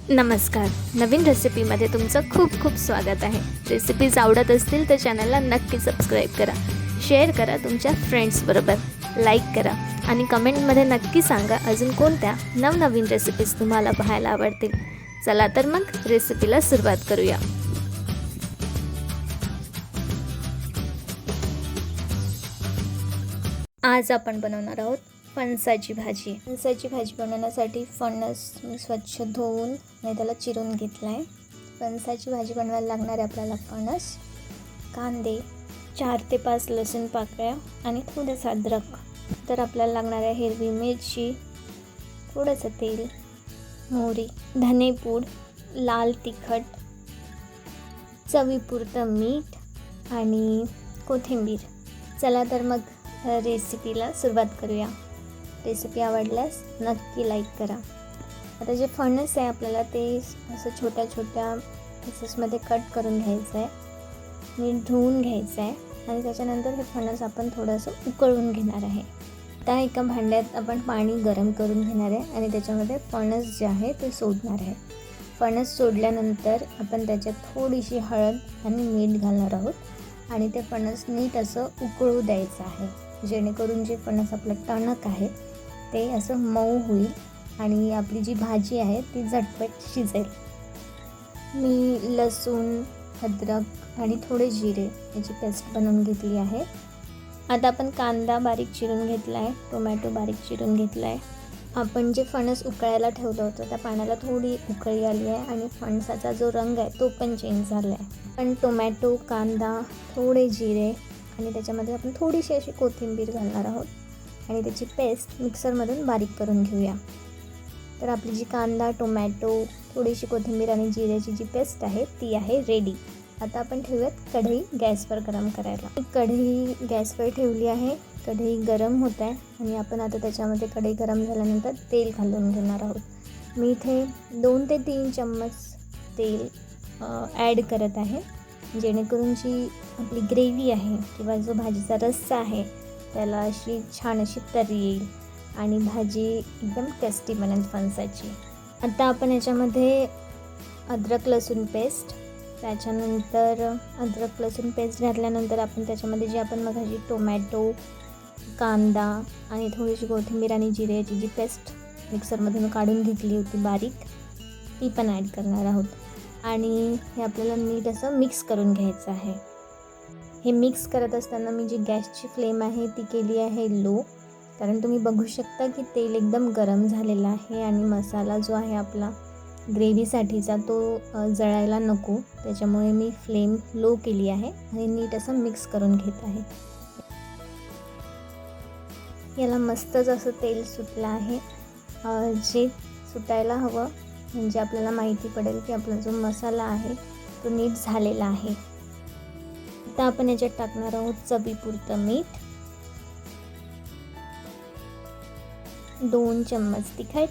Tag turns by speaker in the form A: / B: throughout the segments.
A: नमस्कार. नवीन रेसिपीमध्ये तुमचं खूप खूप स्वागत आहे. रेसिपीज आवडत असतील तर चॅनलला नक्की सबस्क्राईब करा, शेअर करा तुमच्या फ्रेंड्सबरोबर, लाईक करा आणि कमेंटमध्ये नक्की सांगा अजून कोणत्या नवनवीन रेसिपीज तुम्हाला पाहायला आवडतील. चला तर मग रेसिपीला सुरुवात करूया. आज आपण बनवणार आहोत फणसाची भाजी. फणसाची भाजी बनवण्यासाठी फणस मी स्वच्छ धुवून आणि त्याला चिरून घेतला आहे. फणसाची भाजी बनवायला लागणारे आपल्याला फणस, कांदे, 4 ते 5 लसूण पाकळ्या आणि थोडंसं अद्रक. तर आपल्याला लागणार आहे हिरवी मिरची, थोडंसं तेल, मोहरी, धनेपूड, लाल तिखट, चवीपुरतं मीठ आणि कोथिंबीर. चला तर मग रेसिपीला सुरुवात करूया. रेसिपी आवडल्यास नक्की लाईक करा. आता जे फणस आहे आपल्याला ते असं छोट्या छोट्या पीसेसमध्ये कट करून घ्यायचं आहे, नीट धुवून घ्यायचं आहे आणि त्याच्यानंतर हे फणस आपण थोडंसं उकळून घेणार आहे. आता एका भांड्यात आपण पाणी गरम करून घेणार आहे आणि त्याच्यामध्ये फणस जे आहे ते सोडणार आहे. फणस सोडल्यानंतर आपण त्याच्यात थोडीशी हळद आणि मीठ घालणार आहोत आणि ते फणस नीट असं उकळू द्यायचं आहे, जेणेकरून जे फणस आपलं टणक आहे ते असं मऊ होईल आणि आपली जी भाजी आहे ती झटपट शिजेल. मी लसूण, अद्रक आणि थोडे जिरे याची पेस्ट बनवून घेतली आहे. आता आपण कांदा बारीक चिरून घेतला आहे, टोमॅटो बारीक चिरून घेतला आहे. आपण जे फणस उकळायला ठेवलं होतं त्या पाण्याला थोडी उकळी आली आहे आणि फणसाचा जो रंग आहे तो पण चेंज झाला आहे. पण टोमॅटो, कांदा, थोडे जिरे आणि त्याच्यामध्ये आपण थोडीशी अशी कोथिंबीर घालणार आहोत आणि त्याची पेस्ट मिक्सरमधून बारीक करून घेऊया. तर आपली जी कांदा, टोमॅटो, थोडीशी कोथिंबीर आणि जिऱ्याची जी पेस्ट आहे ती आहे रेडी. आता आपण ठेवूयात कढई गॅसवर गरम करायला. कढई गॅसवर ठेवली आहे. कढई गरम होत आहे आणि आपण आता त्याच्यामध्ये कढई गरम झाल्यानंतर तेल घालून घेणार आहोत. मी इथे 2 ते 3 चम्मच तेल ॲड करत आहे, जेणेकरून जी आपली ग्रेव्ही आहे किंवा जो भाजीचा रस्सा आहे त्याला अशी छान अशी तर्री येईल आणि भाजी एकदम टेस्टी बनेल फणसाची. आता आपण याच्यामध्ये अद्रक लसूण पेस्ट, त्याच्यानंतर अद्रक लसूण पेस्ट घातल्यानंतर आपण त्याच्यामध्ये जी आपण मघाशी टोमॅटो, कांदा आणि थोडीशी कोथिंबीर आणि जिऱ्याची जी पेस्ट मिक्सरमधून काढून घेतली होती बारीक, ती पण ॲड करणार आहोत आणि हे आपल्याला नीट असं मिक्स करून घ्यायचं आहे. हे मिक्स करत असताना मी जी गॅसची फ्लेम आहे ती केली आहे लो, कारण तुम्ही बघू शकता की तेल एकदम गरम झालेलं आहे आणि मसाला जो आहे आपला ग्रेव्हीसाठीचा तो जळायला नको, त्याच्यामुळे मी फ्लेम लो केली आहे आणि नीट असं मिक्स करून घेत आहे. याला मस्तच असं तेल सुटलं आहे, जे सुटायला हवं, म्हणजे आपल्याला माहिती पडेल की आपला जो मसाला आहे तो नीट झालेला आहे. आता आपण याच्यात टाकणार आहोत चवीपुरतं मीठ, 2 चम्मच तिखट,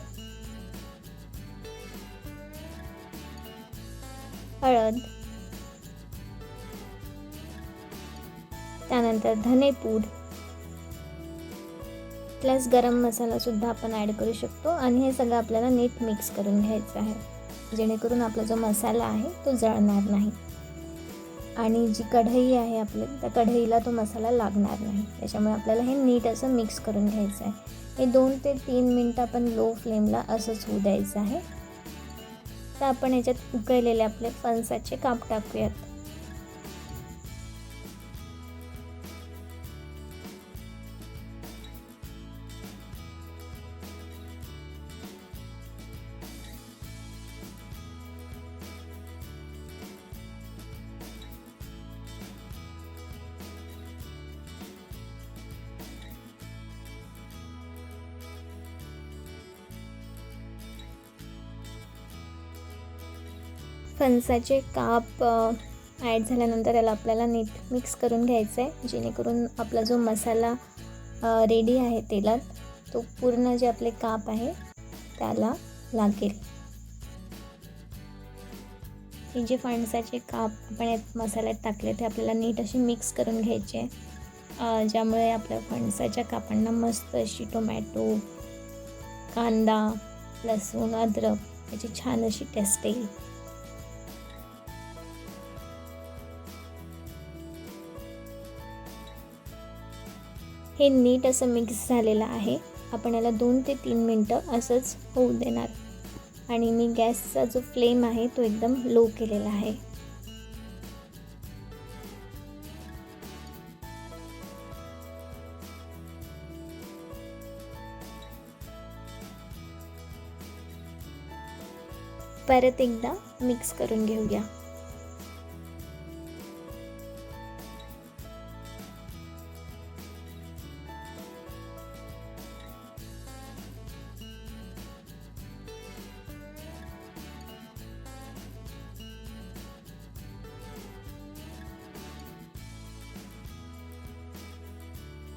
A: हळद, त्यानंतर धनेपूड प्लस गरम मसालासुद्धा आपण ॲड करू शकतो आणि हे सगळं आपल्याला नीट मिक्स करून घ्यायचं आहे, जेणेकरून आपला जो मसाला आहे तो जळणार नाही आणि जी कढई आहे आपली त्या कढईला तो मसाला लागणार नाही. त्याच्यामुळे आपल्याला हे नीट असं मिक्स करून घ्यायचं आहे. हे 2 ते 3 मिनटं आपण लो फ्लेमला असंच होऊ द्यायचं आहे. तर आपण याच्यात उकळलेले आपले फणसाचे काप टाकूयात. फणसाचे काप ॲड झाल्यानंतर याला आपल्याला नीट मिक्स करून घ्यायचं आहे, जेणेकरून आपला जो मसाला रेडी आहे तेलात तो पूर्ण जे आपले काप आहे त्याला लागेल. हे जे फणसाचे काप आपण यात मसाल्यात टाकले ते आपल्याला नीट अशी मिक्स करून घ्यायचे, ज्यामुळे आपल्या फणसाच्या कापांना मस्त अशी टोमॅटो, कांदा, लसूण, अद्रक याची छान अशी टेस्ट येईल. हे नीट असं मिक्स झालेलं आहे. आपण याला 2 ते 3 मिनटं असंच होऊ देणार आणि मी गॅसचा जो फ्लेम आहे तो एकदम लो केलेला आहे. परत एकदा मिक्स करून घेऊया.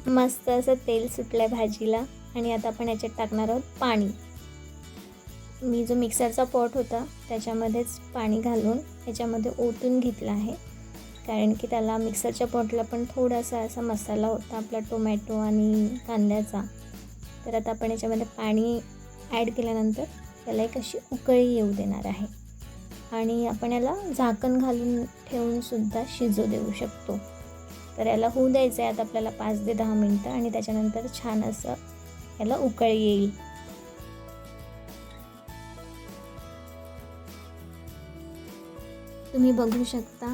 A: मस्त असं तेल सुटलं भाजीला आणि आता आपण याच्यात टाकणार आहोत पाणी. मी जो मिक्सरचा पॉट होता त्याच्यामध्येच पाणी घालून याच्यामध्ये ओतून घेतलं आहे, कारण की त्याला मिक्सरच्या पॉटला पण थोडासा असा मसाला होता आपला टोमॅटो आणि कांद्याचा. तर आता आपण याच्यामध्ये पाणी ॲड केल्यानंतर त्याला एक अशी उकळी येऊ देणार आहे आणि आपण याला झाकण घालून ठेवूनसुद्धा शिजू देऊ शकतो. तर याला होऊ द्यायचं आहे आता आपल्याला 5 ते 10 मिनटं आणि त्याच्यानंतर छान असं याला उकळी येईल. तुम्ही बघू शकता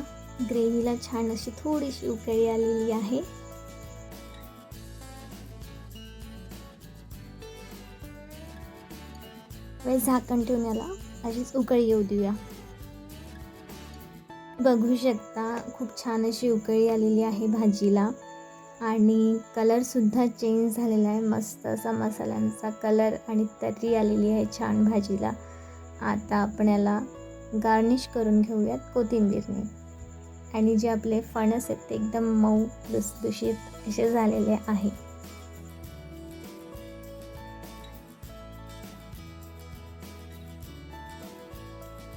A: ग्रेव्हीला छान अशी थोडीशी उकळी आलेली आहे. झाकण ठेवून याला अशीच उकळी येऊ देऊया. बघू शकता खूप छान अशी उकळी आलेली आहे भाजीला आणि कलरसुद्धा चेंज झालेला आहे. मस्त असा मसाल्यांचा कलर आणि तर्री आलेली आहे छान भाजीला. आता आपण याला गार्निश करून घेऊयात कोथिंबीरने आणि जे आपले फणस आहेत ते एकदम मऊ लुसलुशीत असे झालेले आहे.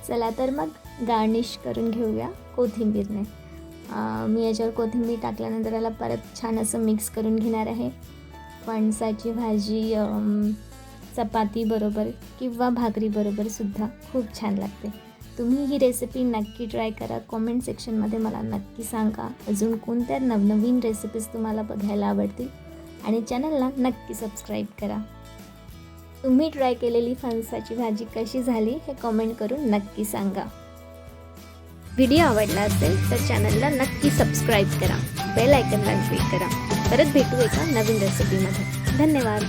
A: चला तर मग गार्निश करून घेऊया कोथिंबीरने. मी याच्यावर कोथिंबीर टाकल्यानंतर याला परत छान असं मिक्स करून घेणार आहे. फणसाची भाजी चपाती बरोबर किंवा भाकरी बरोबर सुद्धा खूप छान लागते. तुम्ही ही रेसिपी नक्की ट्राय करा. कॉमेंट सेक्शनमध्ये मला नक्की सांगा अजून कोणत्या नवनवीन रेसिपीज तुम्हाला बघायला आवडतील आणि चॅनलला नक्की सबस्क्राईब करा. तुम्ही ट्राय केलेली फणसाची भाजी कशी झाली हे कॉमेंट करून नक्की सांगा. व्हिडिओ आवडला असेल तर चॅनलला नक्की सबस्क्राईब करा, बेल आयकॉनला क्लिक करा. परत भेटू एका नवीन रेसिपीमध्ये. धन्यवाद.